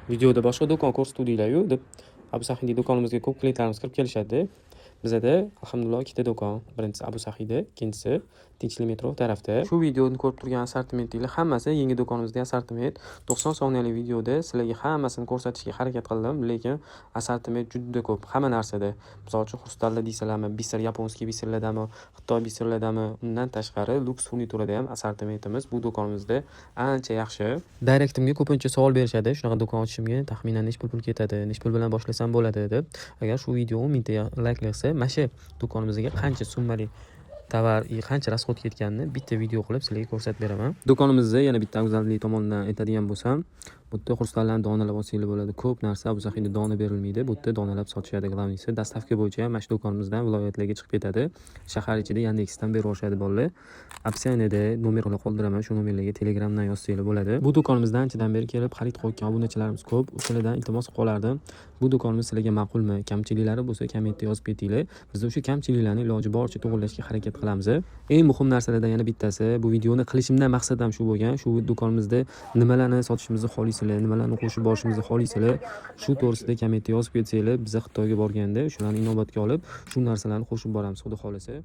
Videoda boshqa do'kon ko'rsatuvdinglar-yu deb Abu Sahiyning do'konimizga ko'p klientlarimiz kirib kelishadi. Bizada alhamdulillah ikkita do'kon. Birinchisi Abu Sahiyda, ikkinchisi Tinchlik metro tarafda. Shu videoni ko'rib turgan assortimentinglar hammasi yangi do'konimizda assortiment. 90 soniyalik videoda sizlarga hammasini ko'rsatishga harakat qildim, lekin assortiment juda ko'p, hamma narsada. Misol uchun xrustallar deysalarmi, biser yaponskiy biserlardami, Xitoy biserlardami, undan tashqari luks furniturada ham assortimentimiz bu do'konimizda ancha yaxshi. Directimga ko'pincha savol berishadi, shunaqa do'kon ochishimga taxminan nech pul ketadi, nech pul bilan boshlasam bo'ladi deb. Agar shu video 10 mingta layklasa, mana shu do'konimizga qancha summali tovar, qancha rasxod ketganini bitta video qilib sizlarga ko'rsatib beraman. Do'konimizda yana bitta afzallik tomonidan aytadigan bo'lsam, bu yerda xrustallarni donalab olsanglar bo'ladi. Ko'p narsa Abu Sahiyda dona berilmaydi. Bu yerda donalab sotishadi. Glavnisi dastavka bo'yicha ham mana shu do'konimizdan viloyatlarga chiqib ketadi. Shahar ichida Yandexdan berib olishadi bolalar. Opsiyonida nomerlarni qoldiraman, shu nomerlarga Telegramdan yozsanglar bo'ladi. Bu do'konimizdan anchadan beri kelib xarid qilayotgan obunachilarimiz ko'p. O'shalardan iltimos qilib qolardim. Bu do'konimiz sizlarga ma'qulmi? Kamchiliklari bo'lsa kommentda yozib ketinglar. Biz o'sha kamchiliklarni iloji boricha to'g'rilashga harakat qilamiz. Eng muhim narsalardan yana bittasi, bu videoni qilishimdan maqsad ham shu bo'lgan. Shu do'konimizda nimalarni sotishimizni xohlaysizlar, nimalarni qo'shib borishimizni xohlaysizlar, shu to'g'risida kommentda yozib ketsanglar, biz Xitoyga borganda shularni inobatga olib, shu narsalarni qo'shib boramiz, xudo xolasa.